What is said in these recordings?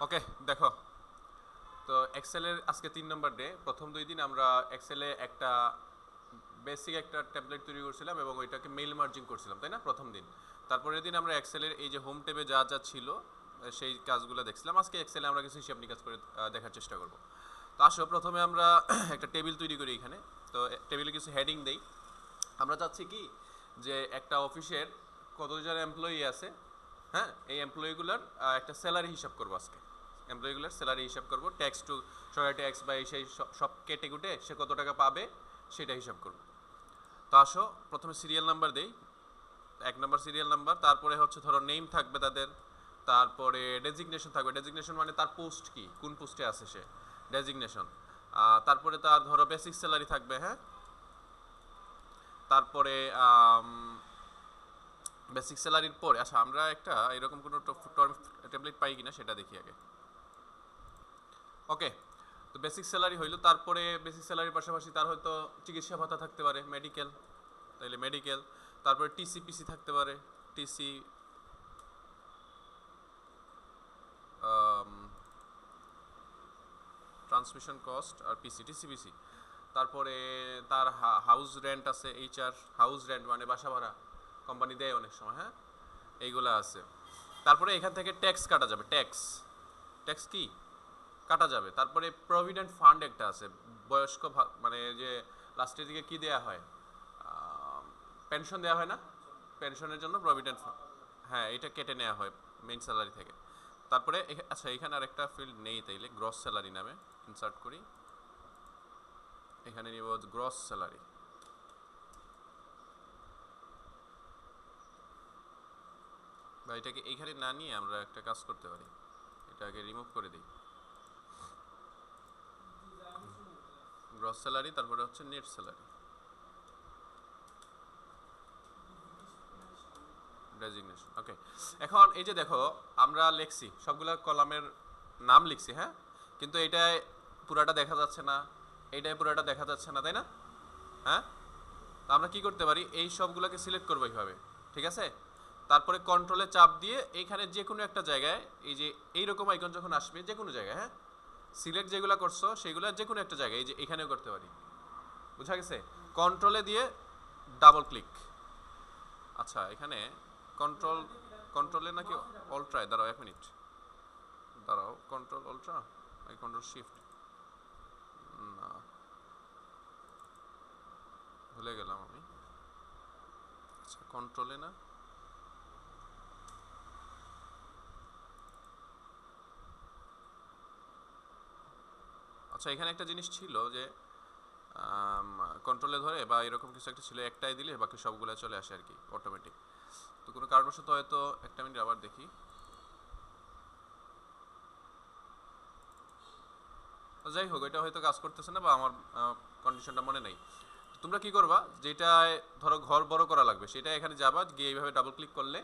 ওকে, দেখো। তো এক্সেলের আজকে 3 নম্বর ডে। প্রথম 2 দিন আমরা এক্সেলে একটা বেসিক একটা ট্যাবলেট তৈরি করছিলাম এবং ওইটাকে মেইল মার্জিং করছিলাম, তাই না? প্রথম দিন। তারপরের দিন আমরা এক্সেলের এই যে হোম ট্যাবে যা যা ছিল সেই কাজগুলো দেখছিলাম। আজকে এক্সেলে আমরা কিছু হিসাব নিকাজ করে দেখার চেষ্টা করব। তো আসো প্রথমে আমরা একটা টেবিল তৈরি করি এখানে। তো টেবিলে কিছু হেডিং দেই। আমরা চাচ্ছি কি যে একটা অফিসের কতজন এমপ্লয়ি আছে, হ্যাঁ, এই এমপ্লয়িগুলোর একটা স্যালারি হিসাব করবো আজকে। এমপ্লয়িগুলোর স্যালারি হিসাব করব, ট্যাক্স টু সবাই ট্যাক্স বা সেই সব কেটে কুটে সে কত টাকা পাবে সেটা হিসাব করব। তো আসো প্রথমে সিরিয়াল নাম্বার দেই। 1 নম্বর সিরিয়াল নাম্বার, তারপরে হচ্ছে ধরো নেম থাকবে তাদের, তারপরে ডেজিগনেশন থাকবে। ডেজিগনেশন মানে তার পোস্ট কি, কোন পোস্টে আছে সে, ডেজিগনেশন। তারপরে তার ধরো বেসিক স্যালারি থাকবে, হ্যাঁ। তারপরে বেসিক স্যালারির পরে আচ্ছা আমরা একটা এরকম কোনো টেমপ্লেট পাই কিনা সেটা দেখি আগে। ওকে, তো বেসিক স্যালারি হইলো। তারপরে বেসিক স্যালারির পাশাপাশি তার হয়তো চিকিৎসা ভাতা থাকতে পারে, মেডিকেল, তাইলে মেডিকেল। তারপরে টিসি থাকতে পারে, টিসি, ট্রান্সমিশন কস্ট আর টিসিপিসি। তারপরে তার হাউস রেন্ট আছে, এইচআর হাউস রেন্ট মানে বাসা ভাড়া, কোম্পানি দেয় অনেক সময়, হ্যাঁ, এইগুলা আছে। তারপরে এখান থেকে ট্যাক্স কাটা যাবে, ট্যাক্স, ট্যাক্স কি কাটা যাবে। তারপরে প্রভিডেন্ট ফান্ড একটা আছে, বয়স্ক মানে যে লাস্টের দিকে কি দেয়া হয়, পেনশন দেওয়া হয় না, পেনশনের জন্য প্রভিডেন্ট ফান্ড, হ্যাঁ, এটা কেটে নেওয়া হয় মেইন স্যালারি থেকে। তারপরে আচ্ছা এখানে আরেকটা ফিল্ড নেই, তাইলে গ্রস স্যালারি নামে ইনসার্ট করি। এখানে নিব গ্রস স্যালারি। বা এটাকে এইখানে না নিয়ে আমরা একটা কাজ করতে পারি, এটাকে রিমুভ করে দিই। গ্রস স্যালারি, তারপরে হচ্ছে নেট স্যালারি, ডেজিগনেশন। ওকে, এখন এই যে দেখো আমরা লিখছি সবগুলা কলামের নাম লিখছি, হ্যাঁ, কিন্তু এটাই পুরাটা দেখা যাচ্ছে না, এইটাই পুরাটা দেখা যাচ্ছে না, তাই না? হ্যাঁ, তো আমরা কি করতে পারি, এই সবগুলোকে সিলেক্ট করবো এইভাবে, ঠিক আছে। তারপরে কন্ট্রোলে চাপ দিয়ে এইখানে যে কোনো একটা জায়গায় এই যে এইরকম আইকন যখন আসবে যে কোনো জায়গায়, হ্যাঁ, সিলেক্ট যেগুলো করছো সেগুলো যে কোনো একটা জায়গায় এই যে এখানেও করতে পারি, বুঝা গেছে? কন্ট্রোলে দিয়ে ডাবল ক্লিক। আচ্ছা এখানে কন্ট্রোল, কন্ট্রোলে নাকি অল্ট্রায়, দাঁড়াও 1 মিনিট, দাঁড়াও, কন্ট্রোল অল্ট্রা নাকি কন্ট্রোল শিফট, না ভুলে গেলাম আমি। আচ্ছা কন্ট্রোলে না, আচ্ছা এখানে একটা জিনিস ছিল যে কন্ট্রোলে ধরে বা এরকম কিছু একটা ছিল, একটাই দিলে বাকি সবগুলো চলে আসে আর কি অটোমেটিক। তো কোনো কারণবশত হয়তো 1 মিনিট আবার দেখি। তো যাই হোক এটা হয়তো কাজ করতেছে না বা আমার কন্ডিশনটা মনে নাই। তোমরা কি করবা, যেটা ধরো ঘর বড় করা লাগবে সেটা এখানে যাবা, গিয়ে এইভাবে ডাবল ক্লিক করলে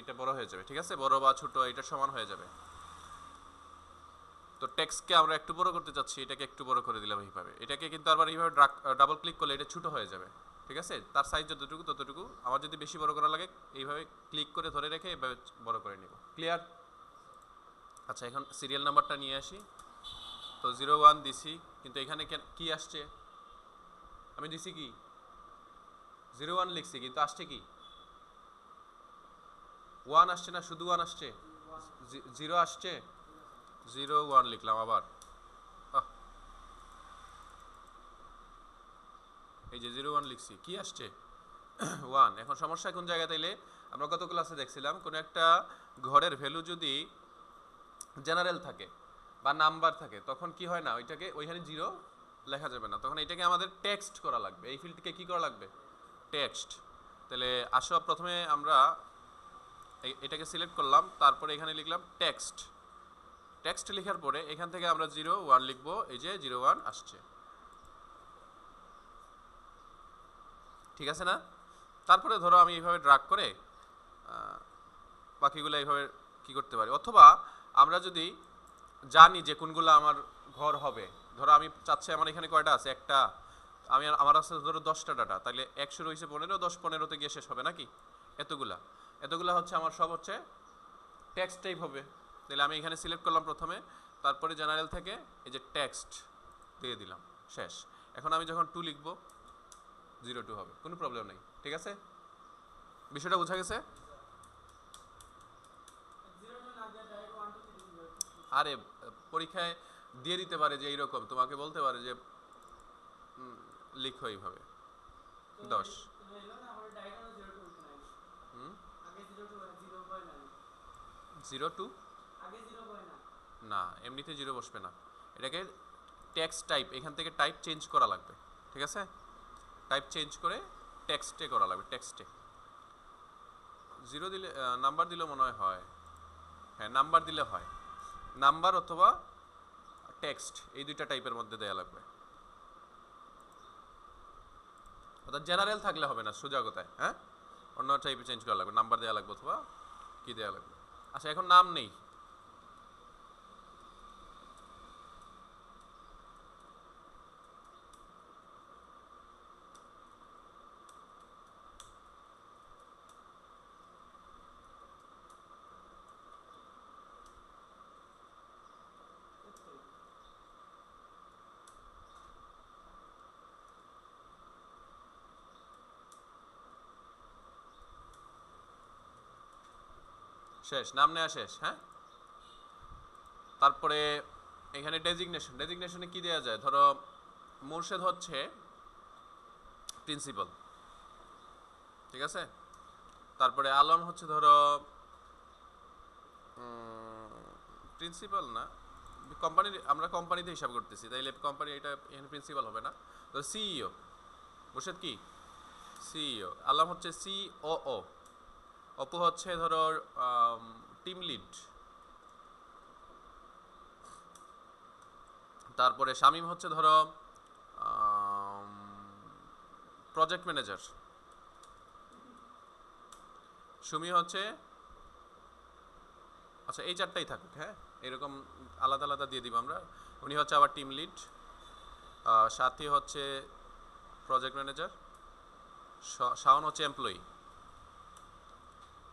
এটা বড় হয়ে যাবে, ঠিক আছে, বড় বা ছোট এটা সমান হয়ে যাবে। তো টেক্সটকে আমরা একটু বড় করতে চাচ্ছি, এটাকে একটু বড় করে দিলাম এইভাবে। এটাকে কিন্তু আবার এইভাবে ডাবল ক্লিক করলে এটা ছোট হয়ে যাবে, ঠিক আছে, তার সাইজ যতটুকু ততটুকু। আমার যদি বেশি বড় করা লাগে এইভাবে ক্লিক করে ধরে রেখে এইভাবে বড় করে নিব, ক্লিয়ার? আচ্ছা এখন সিরিয়াল নাম্বারটা নিয়ে আসি। তো 01 দিছি, কিন্তু এখানে কি আসছে, আমি দিছি কি 01 লিখছি, কিন্তু আসছে কি 1 আসছে না, শুধু 1 আসছে, 0 আসছে, 01 লিখলাম আবার। এই যে 01 লিখছি, কি আসছে 1। এখন সমস্যা কোন জায়গায়, তাইলে আমরা গত ক্লাসে দেখছিলাম কোন একটা ঘরের ভ্যালু যদি জেনারেল থাকে বা নাম্বার থাকে তখন কি হয় না, ওইটাকে ওইখানে 0 লেখা যাবে না, তখন এটাকে আমাদের টেক্সট করা লাগবে, এই ফিল্ডটিকে কি করা লাগবে, টেক্সট। তাহলে আসো প্রথমে আমরা এটাকে সিলেক্ট করলাম, তারপরে এখানে লিখলাম টেক্সট। টেক্সট লেখার পরে এখান থেকে আমরা 01 লিখবো, এই যে 01 আসছে, ঠিক আছে না? তারপরে ধরো আমি এইভাবে ড্রাগ করে বাকিগুলো এইভাবে কি করতে পারি, অথবা আমরা যদি জানি যে কোনগুলো আমার ঘর হবে, ধরো আমি চাচ্ছি আমার এখানে কয়টা আছে, একটা, আমি আমার আছে ধরো 10টা ডাটা, তাহলে 100 রয়েছে 15, 10 15তে গিয়ে শেষ হবে নাকি, এতগুলা, এতগুলা হচ্ছে আমার সব হচ্ছে টেক্সট টাইপ হবে। তাহলে আমি এখানে সিলেক্ট করলাম প্রথমে, তারপরে জেনারেল থেকে এই যে টেক্সট দিয়ে দিলাম, শেষ। এখন আমি যখন 2 লিখব 02 হবে, কোনো প্রবলেম নেই। ঠিক আছে, বিষয়টা বোঝা গেছে? আরে পরীক্ষায় দিয়ে দিতে পারে যে এইরকম, তোমাকে বলতে পারে যে লিখো এইভাবে 10। হুম, 02 না, এমনিতে 0 বসবে না, এটাকে টেক্সট টাইপ, এখান থেকে টাইপ চেঞ্জ করা লাগবে। ঠিক আছে, টাইপ চেঞ্জ করে টেক্সটে করা লাগবে, টেক্সটে। 0 দিলে নাম্বার দিলে মনে হয়, হ্যাঁ নাম্বার দিলে হয়, নাম্বার অথবা টেক্সট, এই দুইটা টাইপের মধ্যে দেয়া লাগবে। অর্থাৎ জেনারেল থাকলে হবে না, সোজা কথায়, হ্যাঁ অন্য টাইপে চেঞ্জ করা লাগবে, নাম্বার দেওয়া লাগবে অথবা কি দেওয়া লাগবে। আচ্ছা, এখন নাম নেই, শেষ, নাম নেওয়া শেষ। হ্যাঁ, তারপরে এখানে ডেজিগনেশন, ডেজিগনেশনে কি দেওয়া যায়? ধরো মুর্শেদ হচ্ছে প্রিন্সিপাল, ঠিক আছে, তারপরে আলম হচ্ছে ধরো প্রিন্সিপাল না, কোম্পানির, আমরা কোম্পানিতে হিসাব করতেছি, তাইলে কোম্পানি এটা এখানে প্রিন্সিপাল হবে না। তো সিইও, মুর্শেদ কি সিইও, আলম হচ্ছে সিওও, অপু হচ্ছে ধরো টিম লিড, তারপরে শামীম হচ্ছে ধরো প্রজেক্ট ম্যানেজার, সুমি হচ্ছে, আচ্ছা এই চারটাই থাকুক, হ্যাঁ এরকম আলাদা আলাদা দিয়ে দিব আমরা। উনি হচ্ছে আবার টিম লিড, সাথী হচ্ছে প্রজেক্ট ম্যানেজার, শাওন হচ্ছে এমপ্লয়ি,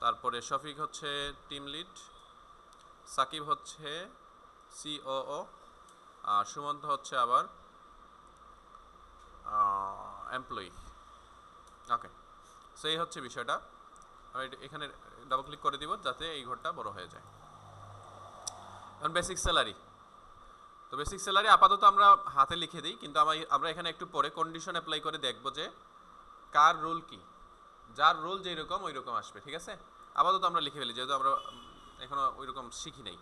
তারপরে শফিক হচ্ছে টিম লিড, সাকিব হচ্ছে সিওও, আর সুমন্ত হচ্ছে আবার এমপ্লয়ি। ওকে, সেই হচ্ছে বিষয়টা। আমি এখানে ডাবল ক্লিক করে দিব যাতে এই ঘরটা বড় হয়ে যায়। এখন বেসিক স্যালারি, তো বেসিক স্যালারি আপাতত আমরা হাতে লিখে দিই, কিন্তু আমরা এখানে একটু পরে কন্ডিশন অ্যাপ্লাই করে দেখব যে কার রোল কি, যার রোল যেই রকম ওই রকম আসবে। ঠিক আছে, আপাতত আমরা লিখে ফেলি যেহেতু আমরা এখনো ওই রকম শিখি নাই।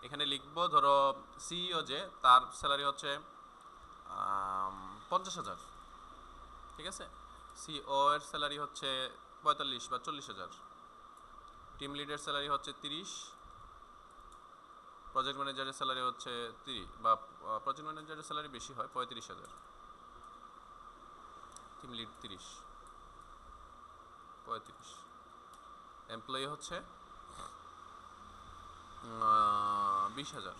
এখানে লিখব ধরো সিইও যে তার স্যালারি হচ্ছে 50,000, ঠিক আছে, সিও এর স্যালারি হচ্ছে 45 বা 40,000, টিম লিডের স্যালারি হচ্ছে 30, প্রজেক্ট ম্যানেজারের স্যালারি হচ্ছে 30, বা প্রজেক্ট ম্যানেজারের স্যালারি বেশি হয় 35,000, টিম লিড 30, 35, এমপ্লয়ি হচ্ছে 20,000,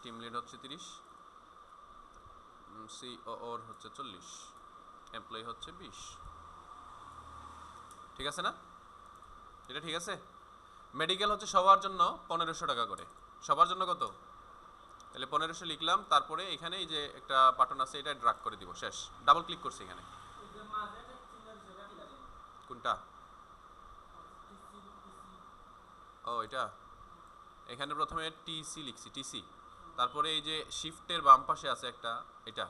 টিম লিড হচ্ছে 30, সিওর হচ্ছে 40, এমপ্লয়ি হচ্ছে 20। ঠিক আছে না, এটা ঠিক আছে? মেডিকেল হচ্ছে সবার জন্য 1500 টাকা করে, সবার জন্য কত? তাহলে 1500 লিখলাম, তারপরে এখানে এই যে একটা বাটন আছে এটা ড্রাগ করে দিব, শেষ, ডাবল ক্লিক করছি এখানে। কোনটা? ও এটা, এখানে প্রথমে টিসি লিখছি, টিসি, তারপরে এই যে শিফটের বাম পাশে আছে একটা, এটা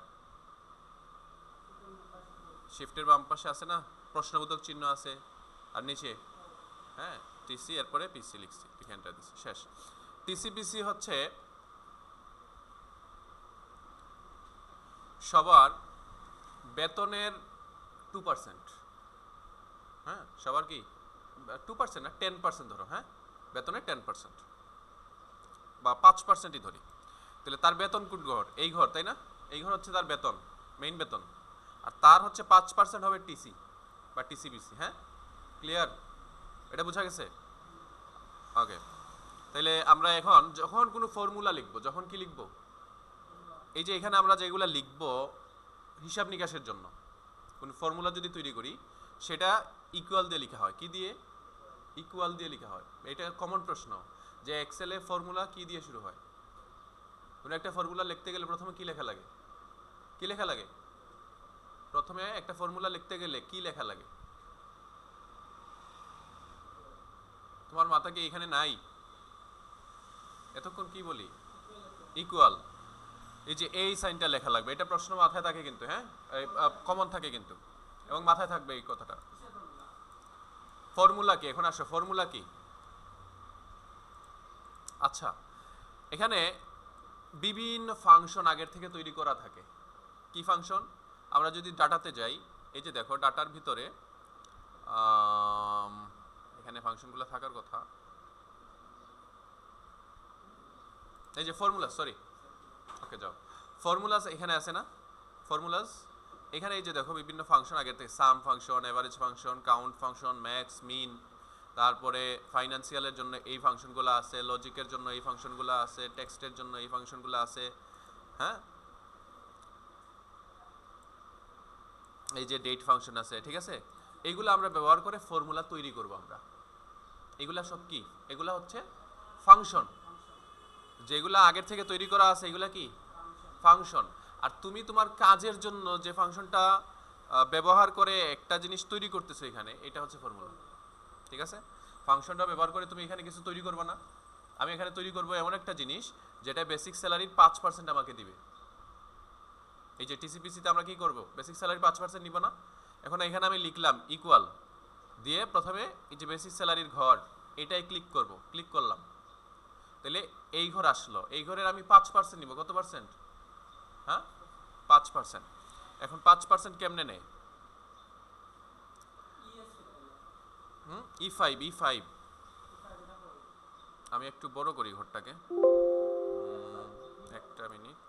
শিফটের বাম পাশে আছে না, প্রশ্নবোধক চিহ্ন আছে, আর নিচে হ্যাঁ টিসি, এরপরে পিসি লিখছি, এখানটা দিচ্ছি, শেষ। টিসিপিসি হচ্ছে সবার বেতনের 2%, হ্যাঁ সবার কি 2% না 10% ধরো, হ্যাঁ বেতনের 10% বা 5%ই ধরি, তাহলে তার বেতন কোন ঘর? এই ঘর, তাই না? এই ঘর হচ্ছে তার বেতন, মেইন বেতন, আর তার হচ্ছে 5% হবে টিসি বা টিসিপিসি। হ্যাঁ ক্লিয়ার, এটা বোঝা গেছে? ওকে, তাহলে আমরা এখন যখন কোনো ফর্মুলা লিখবো, যখন কি লিখবো, এই যে এখানে আমরা যেগুলো লিখবো হিসাব নিকাশের জন্য, কোন ফর্মুলা যদি তৈরি করি সেটা ইকুয়াল দিয়ে লেখা হয়, কি দিয়ে? ইকুয়াল দিয়ে লেখা হয়, এটা কমন প্রশ্ন। যে এক্সেলে ফর্মুলা কি দিয়ে শুরু হয়? কোনো একটা ফর্মুলা লিখতে গেলে প্রথমে কি লেখা লাগে? কি লেখা লাগে? প্রথমে একটা ফর্মুলা লিখতে গেলে কি লেখা লাগে? তোমার মাথা কি এখানে নাই? এতক্ষণ কি বলি? ইকুয়াল। এই যে এই সাইনটা লেখা লাগবে, এটা প্রশ্ন মাথায় থাকে কিন্তু, হ্যাঁ কমন থাকে কিন্তু, এবং মাথায় থাকবে এই কথাটা। ফর্মুলা কি? এখন আসো, ফর্মুলা কি? আচ্ছা, এখানে বিভিন্ন ফাংশন আগের থেকে তৈরি করা থাকে। কি ফাংশন? আমরা যদি ডাটাতে যাই, এই যে দেখো ডাটার ভিতরে এখানে ফাংশনগুলো থাকার কথা, এই যে ফর্মুলা, সরি, ওকে যাও, ফর্মুলাস এখানে আছে না? ফর্মুলাস এখানে এই যে দেখো বিভিন্ন ফাংশন আগের থেকে, sum function, average function, count function, max, min, তারপরে ফাইন্যান্সিয়ালের জন্য এই ফাংশনগুলো আছে, লজিকের জন্য এই ফাংশনগুলো আছে, টেক্সটের জন্য এই ফাংশনগুলো আছে, হ্যাঁ, এই যে ডেট ফাংশন আছে, ঠিক আছে? এইগুলো আমরা ব্যবহার করে ফর্মুলা তৈরি করব আমরা। এগুলা সব কি? এগুলা হচ্ছে ফাংশন। যেগুলা আগের থেকে তৈরি করা আছে এগুলা কি? ফাংশন। আর তুমি তোমার কাজের জন্য যে ফাংশনটা ব্যবহার করে একটা জিনিস তৈরি করতেছো এখানে, এটা হচ্ছে ফর্মুলা। ঠিক আছে? ফাংশনটা ব্যবহার করে তুমি এখানে কিছু তৈরি করবে না। আমি এখানে তৈরি করব এমন একটা জিনিস যেটা বেসিক স্যালারির 5% আমাকে দিবে। এই যে টিসিপিসিতে আমরা কি করব? বেসিক স্যালারির 5% নিব না? এখন এখানে আমি লিখলাম ইকুয়াল দিয়ে প্রথমে এই যে বেসিক স্যালারির ঘর, এটাই ক্লিক করব, ক্লিক করলাম, তাহলে এই ঘর আসলো, এই ঘরের আমি 5% নিব। কত পার্সেন্ট? হ্যাঁ, 5%। এখন 5% কেমনে নেয়? E5 আমি একটু বড় করি ঘরটাকে, একটা মিনিট,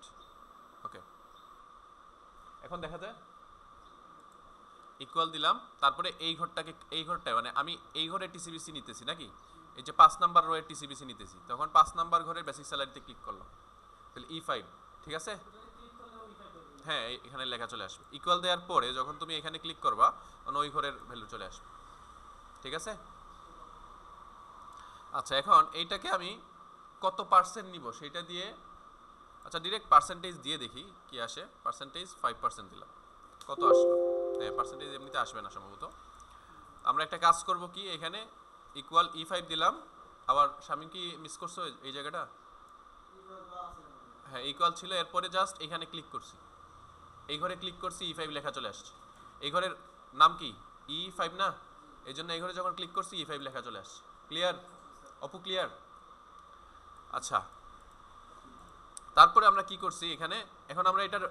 ওকে। এখন দেখা যায় ইকুয়াল দিলাম, তারপরে এই ঘরটাকে, এই ঘরটায় মানে আমি এই ঘরে টিসিবিসি নিতেছি নাকি, এই যে 5 নাম্বার রোয়ের টিসিবিসি নিতেছি, তখন 5 নাম্বার ঘরের বেসিক স্যালারিতে ক্লিক করলাম, তাহলে E5, ঠিক আছে? হ্যাঁ, এখানে লেখা চলে আসবে। ইকুয়াল দেওয়ার পরে যখন তুমি এখানে ক্লিক করবা তখন ওই ঘরের ভ্যালু চলে আসবে, ঠিক আছে? আচ্ছা, এখন এইটাকে আমি কত পার্সেন্ট নিব সেটা দিয়ে, আচ্ছা ডিরেক্ট পার্সেন্টেজ দিয়ে দেখি কি আসে। পার্সেন্টেজ 5% দিলাম, কত আসলো? হ্যাঁ, পার্সেন্টেজ এমনিতে আসবে না সম্ভবত। আমরা একটা কাজ করব কি, এখানে ইকুয়াল E5 দিলাম, আবার স্বামী কি মিস করছো এই জায়গাটা? হ্যাঁ, ইকুয়াল ছিল, এরপরে জাস্ট এখানে ক্লিক করছি, এই ঘরে ক্লিক করছি, E5 লেখা চলে আসছে। এই ঘরের নাম কি? E5 না? এই জন্য এই ঘরে যখন ক্লিক করছি E5 লেখা চলে আসছে। ক্লিয়ার অপু? ক্লিয়ার? আচ্ছা, তারপরে আমরা কি করছি এখানে, এখন আমরা এটার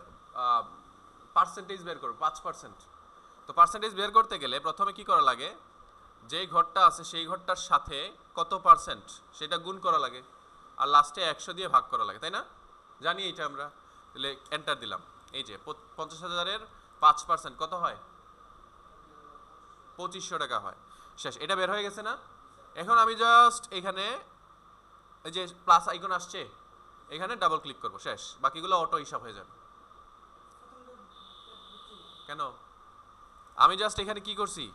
পার্সেন্টেজ বের করব, 5%। তো পার্সেন্টেজ বের করতে গেলে প্রথমে কি করা লাগে, যেই ঘরটা আছে সেই ঘরটার সাথে কত পার্সেন্ট সেটা গুণ করা লাগে, আর লাস্টে 100 দিয়ে ভাগ করা লাগে, তাই না? জানি এটা আমরা। তাহলে এন্টার দিলাম, এই যে 50,000-এর 5% কত হয়? 2500 টাকা হয়। শেষ, এটা বের হয়ে গেছে না? এখন আমি জাস্ট এখানে এই যে প্লাস আইকন আসছে, এখানে ডাবল ক্লিক করব, শেষ, বাকিগুলো অটো হিসাব হয়ে যাবে। কেন? আমি জাস্ট এখানে কি করছি,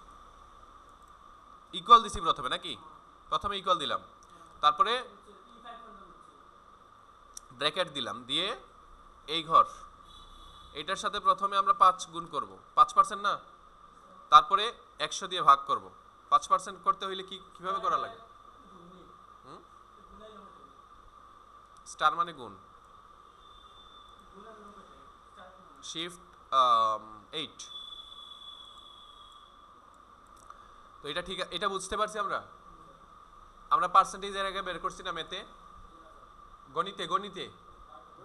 ইকুয়াল দিছি প্রথমে নাকি? প্রথমে ইকুয়াল দিলাম, তারপরে ব্র্যাকেট দিলাম, দিয়ে এই ঘর এটার সাথে প্রথমে আমরা 5 গুণ করব, 5% না, তারপরে 100 দিয়ে ভাগ করব। 5% করতে হইলে কি কিভাবে করা লাগে? স্টার মানে গুণ, শিফট 8। তো এটা ঠিক, এটা বুঝতে পারছি আমরা। আমরা পার্সেন্টেজ এর আগে বের করছি না মেতে, গণিতে, গণিতে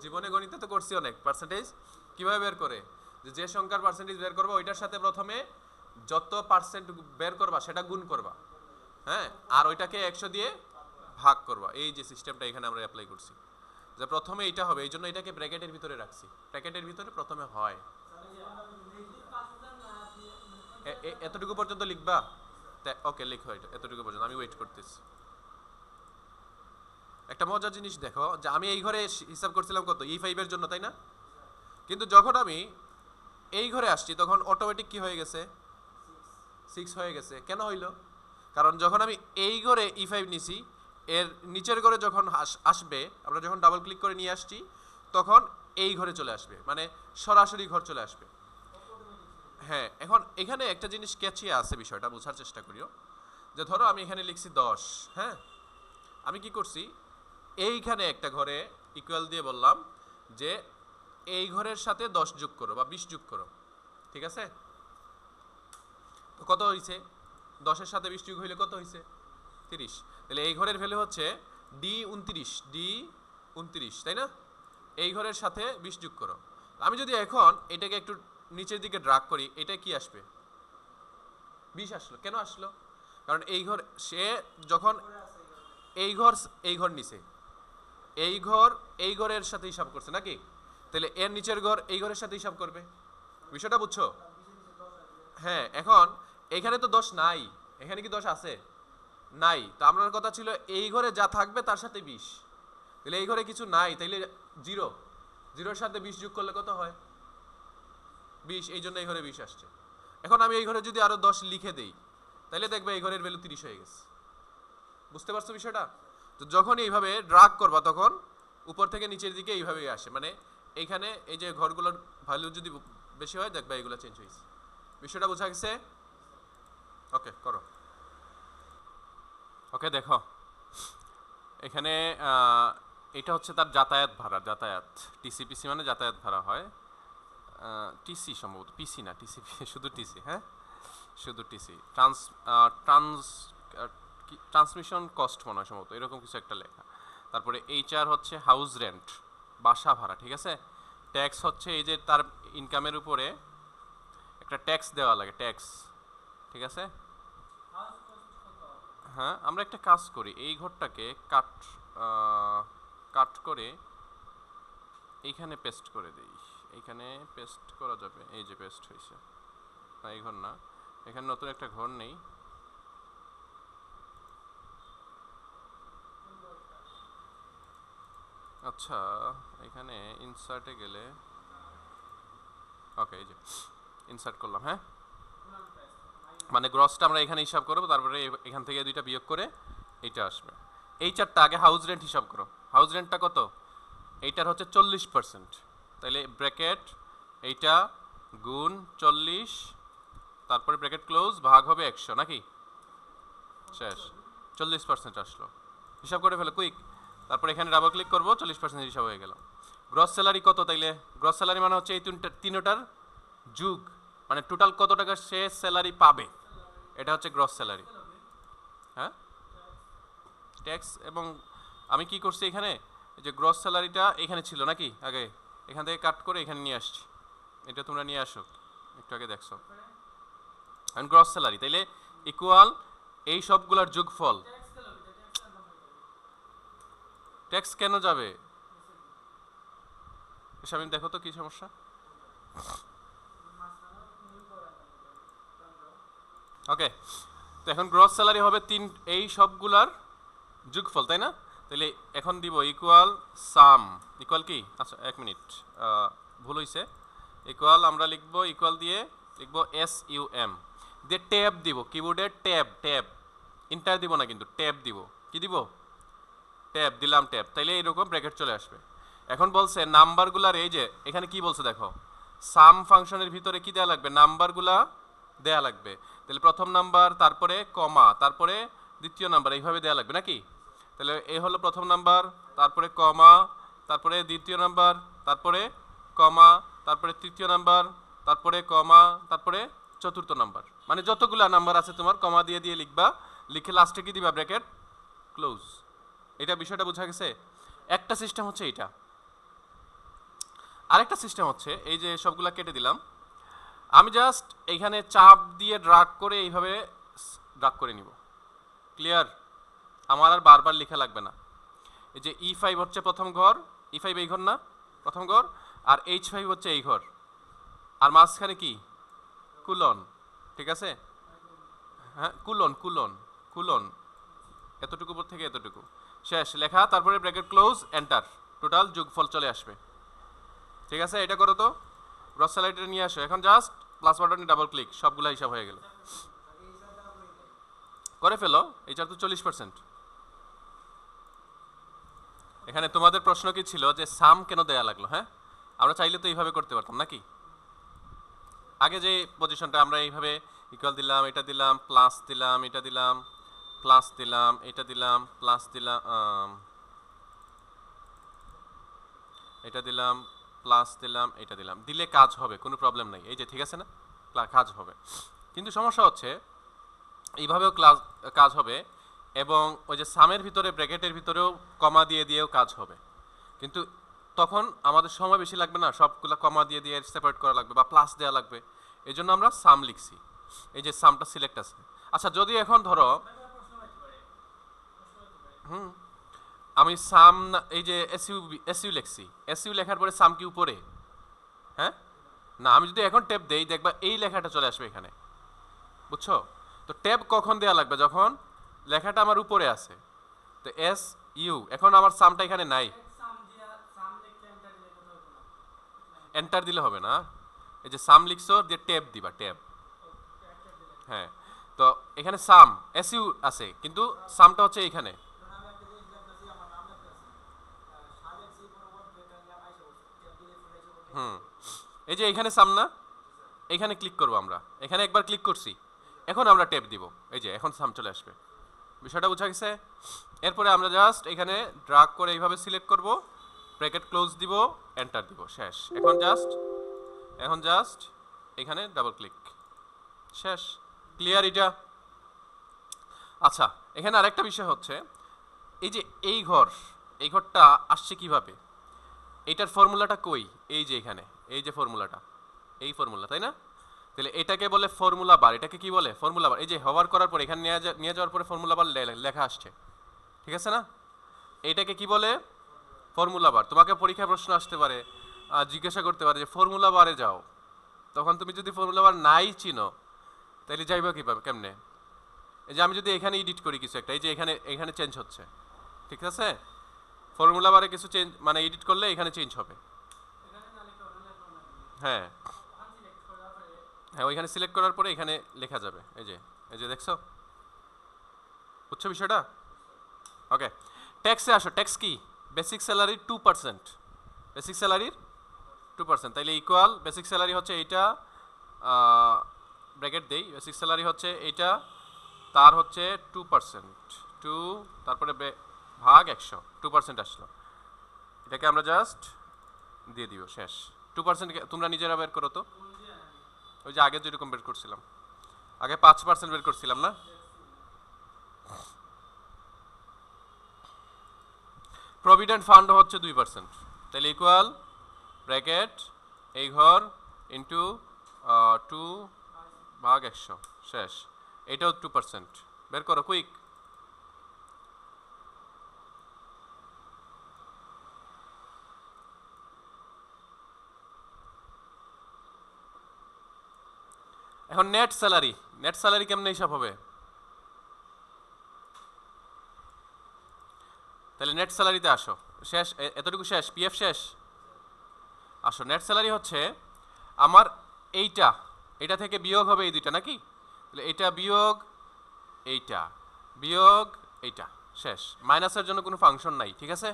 জীবনে গণিতে তো করছি অনেক। পার্সেন্টেজ কিভাবে বের করে, যে সংখ্যার পার্সেন্টেজ বের করবা ওইটার সাথে প্রথমে যত পার্সেন্ট বের করবা সেটা গুণ করবা, হ্যাঁ, আর ওইটাকে 100 দিয়ে ভাগ করবা। এই যে সিস্টেমটা এখানে আমরা অ্যাপ্লাই করছি, যে প্রথমে এটা হবে, এই জন্য এটাকে ব্র্যাকেটের ভিতরে রাখছি, ব্র্যাকেটের ভিতরে প্রথমে হয়। এতটুকু পর্যন্ত লিখবা? ওকে, লিখো এটা এতটুকু পর্যন্ত, আমি ওয়েট করতেছি। একটা মজার জিনিস দেখো, যে আমি এই ঘরে হিসাব করছিলাম কত, E5 এর জন্য, তাই না? কিন্তু যখন আমি এই ঘরে আসছি তখন অটোমেটিক কি হয়ে গেছে, 6 হয়ে গেছে। কেন হইল? কারণ যখন আমি এই ঘরে E5 নিছি, এর নিচের ঘরে যখন আসবে, আমরা যখন ডাবল ক্লিক করে নিয়ে আসছি তখন এই ঘরে চলে আসবে, মানে সরাসরি ঘর চলে আসবে। হ্যাঁ, এখন এখানে একটা জিনিস ক্যাচিয়ে আছে, বিষয়টা বোঝার চেষ্টা করিও। যে ধরো আমি এখানে লিখছি 10, হ্যাঁ, আমি কি করছি, এইখানে একটা ঘরে ইকুয়াল দিয়ে বললাম যে এই ঘরের সাথে 10 যোগ করো বা 20 যোগ করো, ঠিক আছে? তো কত হয়েছে? 10-এর সাথে 20 যোগ হইলে কত হয়েছে? 30। তাহলে এই ঘরের ভ্যালু হচ্ছে D29, তাই না? এই ঘরের সাথে 20 যোগ করো। আমি যদি এখন এটাকে একটু নিচের দিকে ড্রাগ করি, এটা কি আসবে? 20 আসলো। কেন আসলো? কারণ এই ঘর, সে যখন এই ঘর নিচে, এই ঘরের সাথে হিসাব করছে নাকি? তাহলে এর নিচের ঘর এই ঘরের সাথে হিসাব করবে। বিষয়টা বুঝছো? হ্যাঁ, এখন এখানে তো 10 নাই, এখানে কি 10 আছে? নাই। তো আপনার কথা ছিল এই ঘরে যা থাকবে তার সাথে 20। তাহলে এই ঘরে কিছু নাই, তাইলে 0, 0-এর সাথে 20 যোগ করলে কত হয়? 20, এই জন্য এই ঘরে 20 আসছে। এখন আমি এই ঘরে যদি আরো 10 লিখে দেই, তাহলে দেখবে এই ঘরের ভ্যালু 30 হয়ে গেছে। বুঝতে পারছো বিষয়টা? তো যখন এইভাবে ড্রাগ করবা তখন উপর থেকে নিচের দিকে এইভাবেই আসে, মানে এইখানে এই যে ঘরগুলোর ভ্যালু যদি বেশি হয় দেখবা এগুলো চেঞ্জ হয়েছে। বিষয়টা বোঝা গেছে? ওকে, করো। ওকে, দেখো এখানে এটা হচ্ছে তার যাতায়াত ভাড়া, যাতায়াত, টিসিপিসি মানে যাতায়াত ভাড়া হয়, টিসি সম্ভবত, পিসি না, টিসিপি, শুধু টিসি, হ্যাঁ শুধু টিসি, ট্রান্সমিশন কস্ট মনে হয় সম্ভবত, এরকম কিছু একটা লেখা। তারপরে এইচআর হচ্ছে হাউস রেন্ট, বাসা ভাড়া, ঠিক আছে? ট্যাক্স হচ্ছে এই যে তার ইনকামের উপরে একটা ট্যাক্স দেওয়া লাগে, ট্যাক্স, ঠিক আছে? হ্যাঁ, আমরা একটা কাজ করি, এই ঘরটাকে কাট করে এইখানে পেস্ট করে দিই। এইখানে পেস্ট করা যাবে, এই যে পেস্ট হয়েছে। না, এই ঘর না, এখানে নতুন একটা ঘর নেই। আচ্ছা, এখানে ইনসার্টে গেলে, ওকে, এই যে ইনসার্ট করলাম, হ্যাঁ, মানে গ্রসটা আমরা এখানে হিসাব করবো, তারপরে এখান থেকে দুইটা বিয়োগ করে এইটা আসবে। এই চারটা আগে হাউস রেন্ট হিসাব করো। হাউস রেন্টটা কত? এইটার হচ্ছে 40%, তাইলে ব্র্যাকেট এইটা গুণ 40, তারপরে ব্র্যাকেট ক্লোজ, ভাগ হবে 100, নাকি? শেষ, 40% আসলো। হিসাব করে ফেলো কুইক। তারপর এখানে ডাবল ক্লিক করবো, 40% হিসাব হয়ে গেল। গ্রস স্যালারি কত? তাইলে গ্রস স্যালারি মানে হচ্ছে এই তিনটার যুগ, মানে টোটাল কত টাকা সে স্যালারি পাবে, এটা হচ্ছে গ্রস স্যালারি। হ্যাঁ, ট্যাক্স, এবং আমি কি করছি এখানে, যে গ্রস স্যালারিটা এখানে ছিল নাকি আগে, এখান থেকে কাট করে এখানে নিয়ে আসছি। এটা তোমরা নিয়ে আসো, একটু আগে দেখছো গ্রস স্যালারি, তাইলে ইকুয়াল এই সবগুলার যোগফল। ট্যাক্স কেন যাবে? শামিম দেখো তো কি সমস্যা। ওকে, তো এখন গ্রস স্যালারি হবে এই সবগুলার যোগফল, তাই না? তাহলে এখন দিব ইকুয়াল সাম, ইকুয়াল কি, আচ্ছা 1 মিনিট, ভুল হয়েছে, ইকুয়াল আমরা লিখবো, ইকুয়াল দিয়ে লিখবো SUM দিয়ে ট্যাব দিব, কিবোর্ডে ট্যাব, ইন্টার দিব না কিন্তু, ট্যাব দিব। কি দিব? ট্যাব দিলাম, ট্যাব, তাইলে এইরকম ব্র্যাকেট চলে আসবে। এখন বলছে নাম্বারগুলার, এই যে এখানে কি বলছে দেখো, সাম ফাংশনের ভিতরে কি দেয়া লাগবে, নাম্বারগুলা দেয়া লাগবে। তাহলে প্রথম নাম্বার, তারপরে কমা, তারপরে দ্বিতীয় নাম্বার, এইভাবে দেয়া লাগবে নাকি? তাহলে এই হলো প্রথম নাম্বার, তারপরে কমা, তারপরে দ্বিতীয় নাম্বার, তারপরে কমা, তারপরে তৃতীয় নাম্বার, তারপরে কমা, তারপরে চতুর্থ নাম্বার, মানে যতগুলা নাম্বার আছে তোমার কমা দিয়ে দিয়ে লিখবা, লিখে লাস্টে কি দিবা, ব্র্যাকেট ক্লোজ। এটা বিষয়টা বোঝা গেছে? একটা সিস্টেম হচ্ছে এইটা। আরেকটা সিস্টেম হচ্ছে এই যে সবগুলা কেটে দিলাম, আমি জাস্ট এইখানে চাপ দিয়ে ড্রাগ করে এইভাবে ড্রাগ করে নিব। ক্লিয়ার? আমার আর বারবার লেখা লাগবে না। এই যে E5 হচ্ছে প্রথম ঘর, E5 এই ঘর না, প্রথম ঘর, আর H5 হচ্ছে এই ঘর, আর মাঝখানে কি, কুলন, ঠিক আছে? হ্যাঁ, কুলন, এতটুকু উপর থেকে এতটুকু, শেষ লেখা, তারপরে ব্র্যাকেট ক্লোজ, এন্টার, টোটাল যোগফল চলে আসবে। ঠিক আছে, এটা করো তো, গ্রস স্যালারিটা নিয়ে আসো। এখন জাস্ট প্লাস বাটনে ডাবল ক্লিক, সবগুলা হিসাব হয়ে গেল। করে ফেলো, এইটার তো 40%। এখানে তোমাদের প্রশ্ন কি ছিল যে সাম কেন দেয়া লাগলো? হ্যাঁ, আমরা চাইলে তো এইভাবে করতে পারতাম নাকি? আগে যে পজিশনটা আমরা এইভাবে ইকুয়াল দিলাম, এটা দিলাম, প্লাস দিলাম, এটা দিলাম, প্লাস দিলাম, এটা দিলাম, প্লাস দিলাম, এটা দিলাম, প্লাস দিলাম, এটা দিলাম, দিলে কাজ হবে, কোনো প্রবলেম নাই। এই যে ঠিক আছে না, কাজ হবে। কিন্তু সমস্যা হচ্ছে এইভাবেও কাজ হবে, এবং ওই যে সামের ভিতরে ব্র্যাকেটের ভিতরেও কমা দিয়ে দিয়েও কাজ হবে। কিন্তু তখন আমাদের সময় বেশি লাগবে না, সবগুলো কমা দিয়ে দিয়ে সেপারেট করা লাগবে বা প্লাস দেওয়া লাগবে। এই জন্য আমরা সাম লিখছি, এই যে সামটা সিলেক্ট আছে। আচ্ছা, যদি এখন ধরো আমি সাম এই যে এসইউ এসইউ লিখছি, এসইউ লেখার পরে সাম কি উপরে? হ্যাঁ না, আমি যদি এখন ট্যাব দেই দেখবা এই লেখাটা চলে আসবে এখানে, বুঝছো? তো ট্যাব কখন দেওয়া লাগবে? যখন লেখাটা আমার উপরে আছে। তো এস ইউ, এখন আমার সামটা এখানে নাই, এন্টার দিলে হবে না। এই যে সাম লিখছো দিয়ে ট্যাব দিবা, ট্যাব। হ্যাঁ, তো এখানে সাম এসইউ আছে কিন্তু সামটা হচ্ছে এইখানে। হুম, এই যে এখানে সাম না, এখানে ক্লিক করবো আমরা, এখানে একবার ক্লিক করছি, এখন আমরা ট্যাব দিব, এই যে এখন সাম চলে আসবে। বিষয়টা বোঝা গেছে? এরপরে আমরা জাস্ট এখানে ড্রাগ করে এইভাবে সিলেক্ট করব, ব্র্যাকেট ক্লোজ দিব, এন্টার দিব, শেষ। এখন জাস্ট এখানে ডাবল ক্লিক, শেষ। ক্লিয়ার এটা? আচ্ছা, এখানে আরেকটা বিষয় হচ্ছে এই যে এই ঘরটা আসছে কিভাবে? এইটার ফর্মুলাটা কই? এই যে এখানে, এই যে ফর্মুলাটা, এই ফর্মুলা, তাই না? তাহলে এটাকে বলে ফর্মুলা বার। এটাকে কি বলে? ফর্মুলা বার। এই যে হভার করার পর এখানে নিয়ে যাওয়ার পরে ফর্মুলা বার লেখা আসছে, ঠিক আছে না? এটাকে কি বলে? ফর্মুলা বার। তোমাকে পরীক্ষায় প্রশ্ন আসতে পারে, জিজ্ঞাসা করতে পারে যে ফর্মুলা বারে যাও, তখন তুমি যদি ফর্মুলা বার নাই চিনো তাহলে যাইবা কিভাবে, কেমনে? এই যে আমি যদি এখানে এডিট করি কিছু একটা, এই যে এখানে এখানে চেঞ্জ হচ্ছে, ঠিক আছে? ফর্মুলা বারে কিছু চেঞ্জ মানে এডিট করলে এখানে চেঞ্জ হবে। হ্যাঁ হ্যাঁ, ওইখানে সিলেক্ট করার পরে এখানে লেখা যাবে, এই যে দেখছো, বুঝছো বিষয়টা? ওকে, ট্যাক্সে আসো। ট্যাক্স কি? বেসিক স্যালারির 2%, বেসিক স্যালারির 2%, তাইলে ইকুয়াল বেসিক স্যালারি হচ্ছে এইটা, ব্র্যাকেট দেই, বেসিক স্যালারি হচ্ছে এইটা, তার হচ্ছে 2%, 2 তারপরে ভাগ 100, 2% আসলো, এটাকে আমরা জাস্ট দিয়ে দিব, শেষ। 2% তোমরা নিজেরা বের করো তো, ওই যে আগে যেরকম বের করছিলাম, আগে 5% বের করছিলাম না? প্রভিডেন্ট ফান্ড হচ্ছে 2%, তাহলে ইকুয়াল ব্র্যাকেট এই ঘর ইন্টু 2 ভাগ 100, শেষ। এটাও 2%, বের করো কুইক। এখন নেট স্যালারি কেমনে হিসাব হবে? তাহলে নেট স্যালারিতে আসো, শেষ, এতটুকু শেষ, পিএফ শেষ। আসো, নেট স্যালারি হচ্ছে আমার এইটা, এটা থেকে বিয়োগ হবে এই দুইটা নাকি? তাহলে এটা বিয়োগ এইটা বিয়োগ এইটা, শেষ। মাইনাসের জন্য কোনো ফাংশন নাই, ঠিক আছে?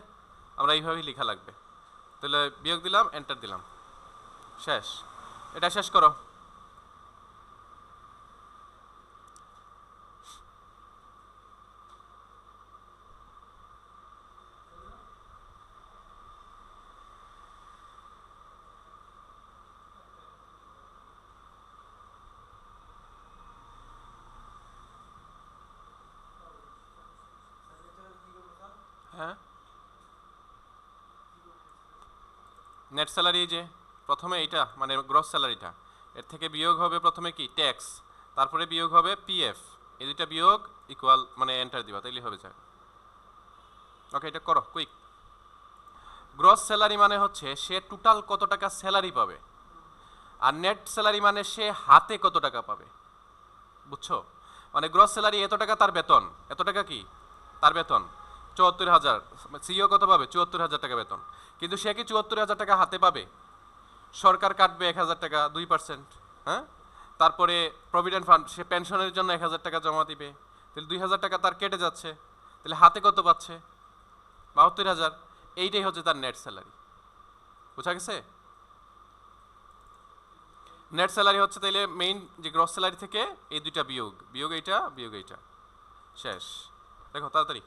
আমরা এইভাবেই লেখা লাগবে। তাহলে বিয়োগ দিলাম, এন্টার দিলাম, শেষ। এটা শেষ করো। হ্যাঁ, নেট স্যালারি যে প্রথমে এইটা মানে গ্রস স্যালারিটা, এর থেকে বিয়োগ হবে প্রথমে কি ট্যাক্স, তারপরে বিয়োগ হবে পিএফ, এই দুইটা বিয়োগ ইকুয়াল মানে এন্টার দিবা, তাইলে হবে যায়। ওকে, এটা করো কুইক। গ্রস স্যালারি মানে হচ্ছে সে টোটাল কত টাকা স্যালারি পাবে, আর নেট স্যালারি মানে সে হাতে কত টাকা পাবে, বুঝছো? মানে গ্রস স্যালারি এত টাকা তার বেতন, এত টাকা কি তার বেতন, 74,000। সিইও কত পাবে? 74,000 টাকা বেতন। কিন্তু সে কি 74,000 টাকা হাতে পাবে? সরকার কাটবে 1,000 টাকা, 2%। হ্যাঁ, তারপরে প্রভিডেন্ট ফান্ড, সে পেনশনের জন্য 1,000 টাকা জমা দিবে, তাহলে 2,000 টাকা তার কেটে যাচ্ছে, তাহলে হাতে কত পাচ্ছে? 72,000। এইটাই হচ্ছে তার নেট স্যালারি। বুঝা গেছে? নেট স্যালারি হচ্ছে তাইলে মেইন যে গ্রস স্যালারি থেকে এই দুইটা বিয়োগ, বিয়োগ এইটা, বিয়োগ এইটা, শেষ। দেখো তাড়াতাড়ি।